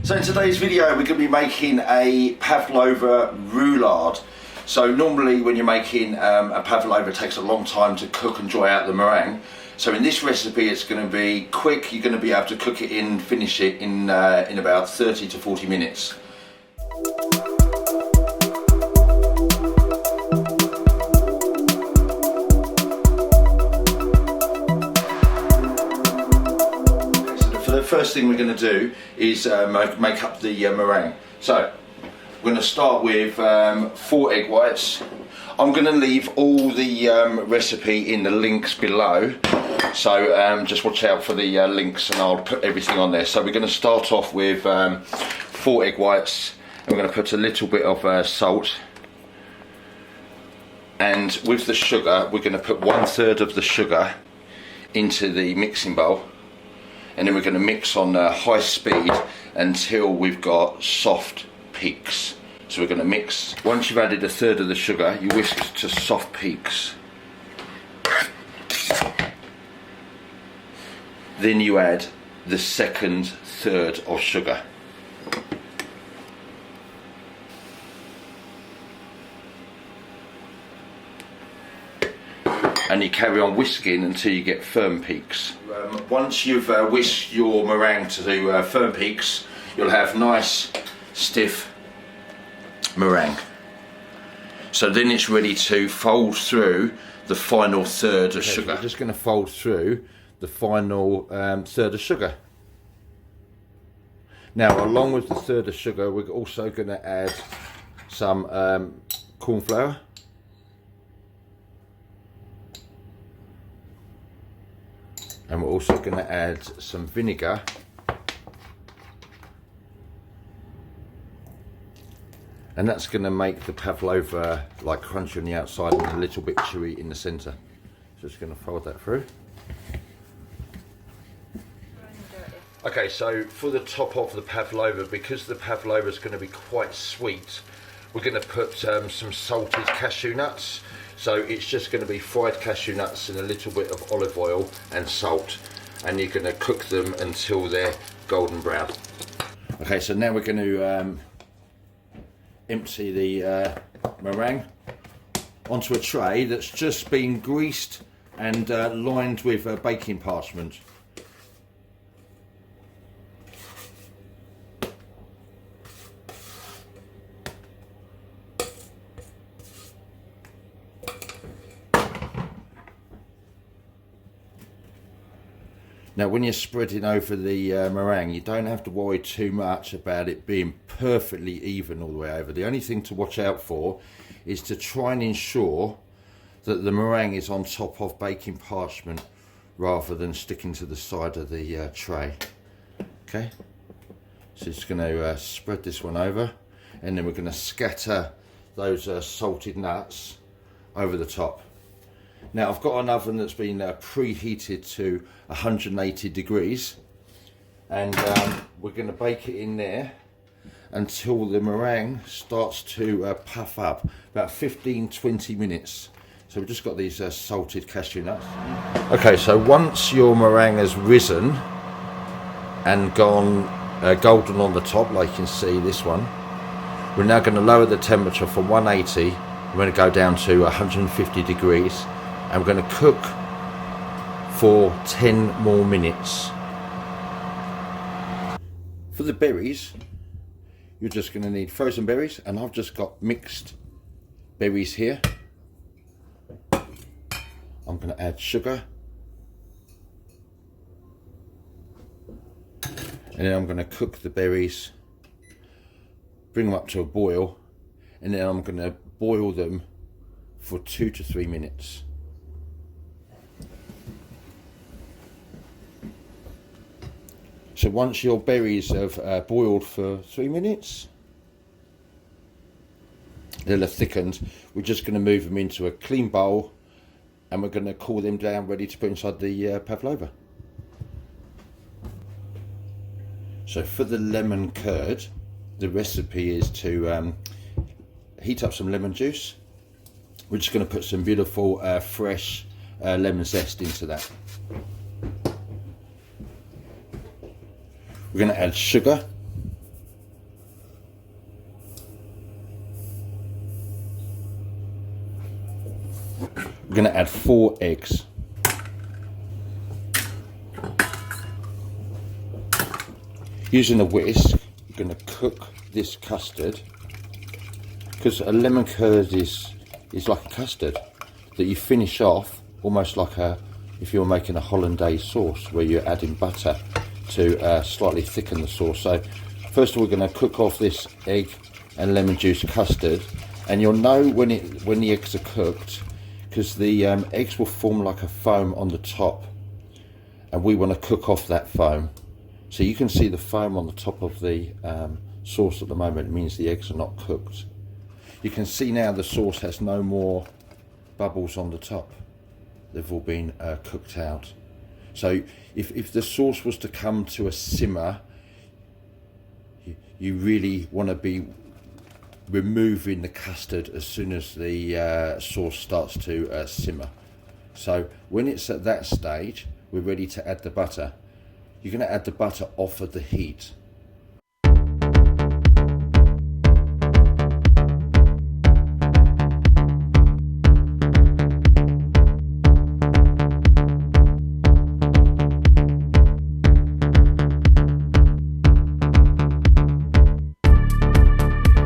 So in today's video we're going to be making a pavlova roulade. So normally when you're making a pavlova, it takes a long time to cook and dry out the meringue. So in this recipe it's going to be quick. You're going to be able to cook it in, finish it in about 30 to 40 minutes. First thing we're going to do is make up the meringue. So we're going to start with 4 egg whites. I'm going to leave all the recipe in the links below, so just watch out for the links and I'll put everything on there. So we're going to start off with 4 egg whites, and we're going to put a little bit of salt, and with the sugar we're going to put 1/3 of the sugar into the mixing bowl. And then we're going to mix on high speed until we've got soft peaks. So we're going to mix. Once you've added 1/3 of the sugar, you whisk to soft peaks. Then you add the second third of sugar. And you carry on whisking until you get firm peaks. Once you've whisked your meringue to firm peaks, you'll have nice stiff meringue. So then it's ready to fold through the final third of sugar. So we're just going to fold through the final third of sugar. Now, along with the third of sugar, we're also going to add some cornflour. And we're also going to add some vinegar, and that's going to make the pavlova like crunchy on the outside and a little bit chewy in the centre. So just going to fold that through. Okay, so for the top of the pavlova, because the pavlova is going to be quite sweet, we're going to put some salted cashew nuts. So it's just going to be fried cashew nuts and a little bit of olive oil and salt, and you're going to cook them until they're golden brown. Okay, so now we're going to empty the meringue onto a tray that's just been greased and lined with baking parchment. Now when you're spreading over the meringue, you don't have to worry too much about it being perfectly even all the way over. The only thing to watch out for is to try and ensure that the meringue is on top of baking parchment rather than sticking to the side of the tray. Okay, so just going to spread this one over, and then we're going to scatter those salted nuts over the top. Now I've got an oven that's been preheated to 180 degrees, and we're going to bake it in there until the meringue starts to puff up, about 15-20 minutes. So we've just got these salted cashew nuts. Okay, so once your meringue has risen and gone golden on the top, like you can see this one, we're now going to lower the temperature from 180, we're going to go down to 150 degrees. And we're going to cook for 10 more minutes. For the berries, you're just going to need frozen berries, and I've just got mixed berries here. I'm going to add sugar, and then I'm going to cook the berries, bring them up to a boil, and then I'm going to boil them for 2 to 3 minutes. So once your berries have boiled for 3 minutes, they'll have thickened, we're just going to move them into a clean bowl, and we're going to cool them down ready to put inside the pavlova. So for the lemon curd, the recipe is to heat up some lemon juice. We're just going to put some beautiful fresh lemon zest into that. We're going to add sugar, we're going to add 4 eggs. Using a whisk, we're going to cook this custard, because a lemon curd is like a custard that you finish off almost like if you're making a hollandaise sauce where you're adding butter to slightly thicken the sauce. So first of all, we're going to cook off this egg and lemon juice custard, and you'll know when the eggs are cooked, because the eggs will form like a foam on the top, and we want to cook off that foam. So you can see the foam on the top of the sauce at the moment. It means the eggs are not cooked. You can see now the sauce has no more bubbles on the top. They've all been cooked out. So if the sauce was to come to a simmer, you really want to be removing the custard as soon as the sauce starts to simmer. So when it's at that stage, we're ready to add the butter. You're going to add the butter off of the heat.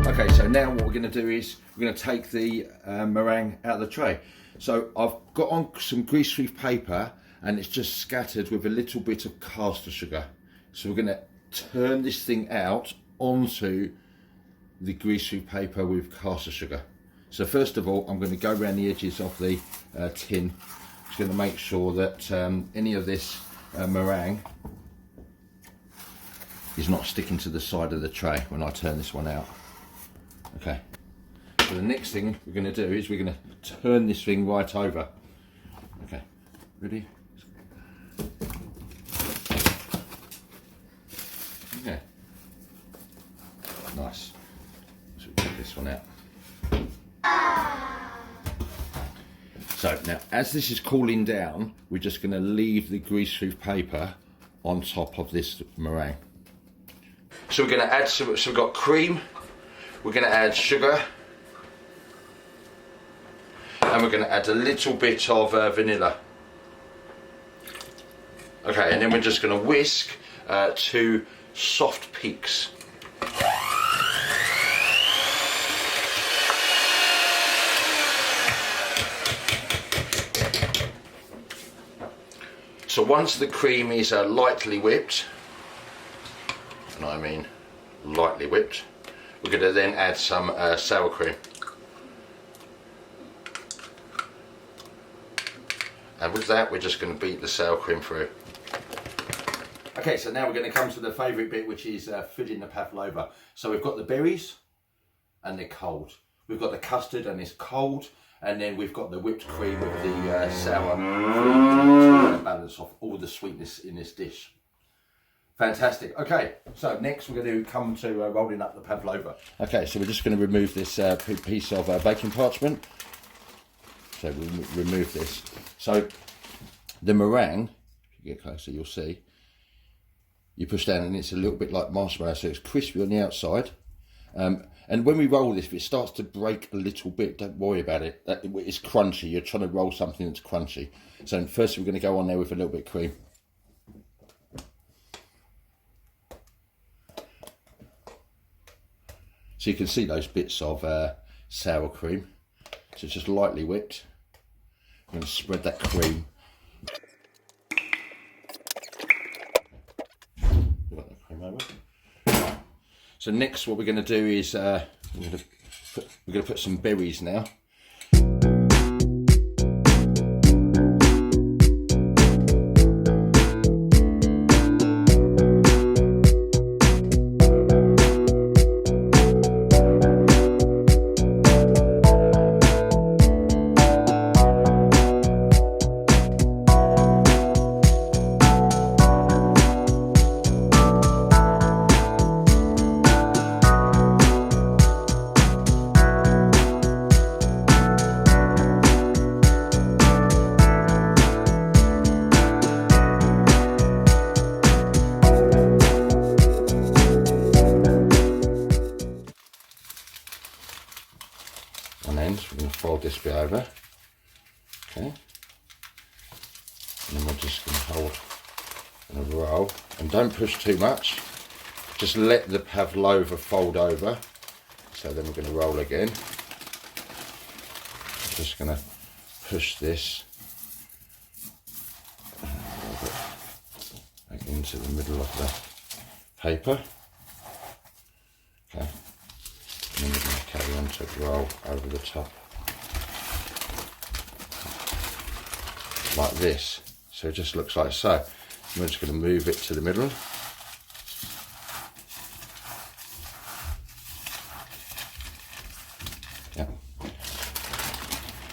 Okay, so now what we're going to do is we're going to take the meringue out of the tray. So I've got on some grease-free paper, and it's just scattered with a little bit of caster sugar. So we're going to turn this thing out onto the grease-free paper with caster sugar. So first of all, I'm going to go around the edges of the tin. Just going to make sure that any of this meringue is not sticking to the side of the tray when I turn this one out. Okay. So the next thing we're going to do is we're going to turn this thing right over. Okay. Ready? Okay, nice. So we take this one out. So now, as this is cooling down, we're just going to leave the grease-free paper on top of this meringue. So we're going to add some. So we've got cream. We're going to add sugar, and we're going to add a little bit of vanilla. Okay, and then we're just going to whisk to soft peaks. So once the cream is lightly whipped, and I mean lightly whipped, we're going to then add some sour cream. And with that, we're just going to beat the sour cream through. Okay, so now we're going to come to the favourite bit, which is filling the pavlova. So we've got the berries, and they're cold. We've got the custard, and it's cold. And then we've got the whipped cream with the sour cream to balance off all the sweetness in this dish. Fantastic. Okay, so next we're going to come to rolling up the pavlova. Okay, so we're just going to remove this piece of baking parchment. So we'll remove this. So the meringue, if you get closer, you'll see. You push down and it's a little bit like marshmallow, so it's crispy on the outside. And when we roll this, if it starts to break a little bit, don't worry about it. It's crunchy. You're trying to roll something that's crunchy. So first we're going to go on there with a little bit of cream. So you can see those bits of sour cream. So it's just lightly whipped. I'm going to spread that cream. So next what we're going to do is we're going to put some berries now. And then we're going to fold this bit over. Okay. And then we're just going to hold and roll, and don't push too much, just let the pavlova fold over. So then we're going to roll again. I'm just going to push this back into the middle of the paper. Okay, and then we're going to carry on to roll over the top like this. So it just looks like so. I'm just going to move it to the middle. Yeah.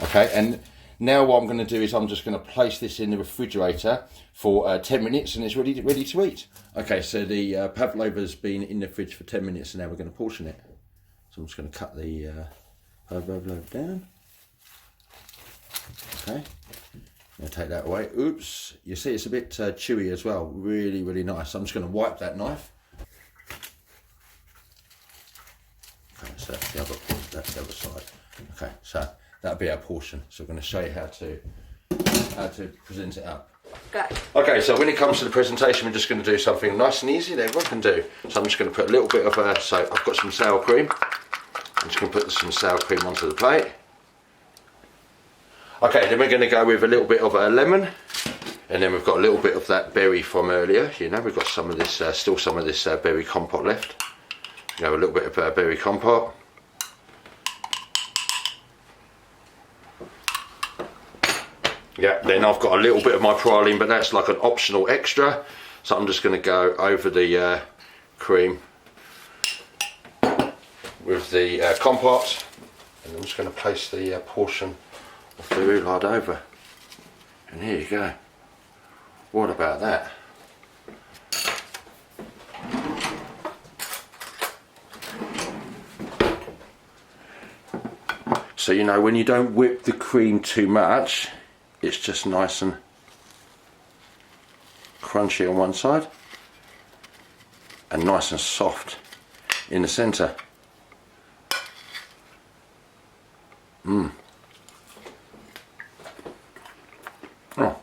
Okay, and now what I'm going to do is I'm just going to place this in the refrigerator for 10 minutes and it's ready to eat. Okay, so the pavlova's been in the fridge for 10 minutes and now we're going to portion it. So I'm just going to cut the pavlova down. Okay. I'll take that away. Oops, you see it's a bit chewy as well. Really, really nice. I'm just going to wipe that knife. Okay, so that's the other side. Okay, so that'll be our portion. So we're going to show you how to present it up. Go. Okay, so when it comes to the presentation, we're just going to do something nice and easy that everyone can do. So I'm just going to put a little bit of so I've got some sour cream. I'm just going to put some sour cream onto the plate. Okay, then we're going to go with a little bit of a lemon, and then we've got a little bit of that berry from earlier. You know, we've got some of this, still some of this berry compote left. You know, a little bit of berry compote. Yeah, then I've got a little bit of my praline, but that's like an optional extra. So I'm just going to go over the cream with the compote, and I'm just going to place the portion of the roulade over, and here you go. What about that? So you know, when you don't whip the cream too much, it's just nice and crunchy on one side and nice and soft in the centre. Oh,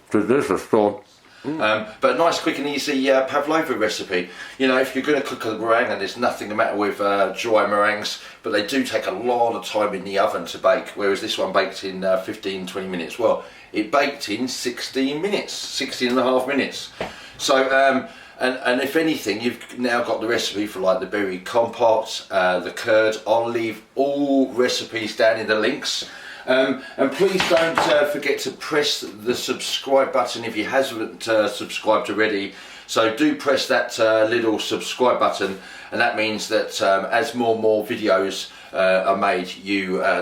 delicious stuff. But a nice, quick and easy pavlova recipe. You know, if you're going to cook a meringue, and there's nothing the matter with dry meringues, but they do take a lot of time in the oven to bake, whereas this one baked in 15-20 minutes. Well, it baked in 16 minutes, 16 and a half minutes. So, and if anything, you've now got the recipe for like the berry compote, the curd. I'll leave all recipes down in the links. And please don't forget to press the subscribe button if you haven't subscribed already. So do press that little subscribe button, and that means that as more and more videos are made,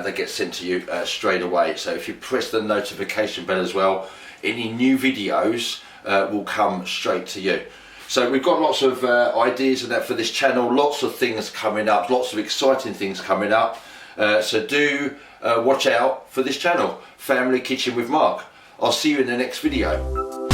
they get sent to you straight away. So if you press the notification bell as well, any new videos will come straight to you. So we've got lots of ideas and that for this channel, lots of things coming up, lots of exciting things coming up. So do watch out for this channel, Family Kitchen with Mark. I'll see you in the next video.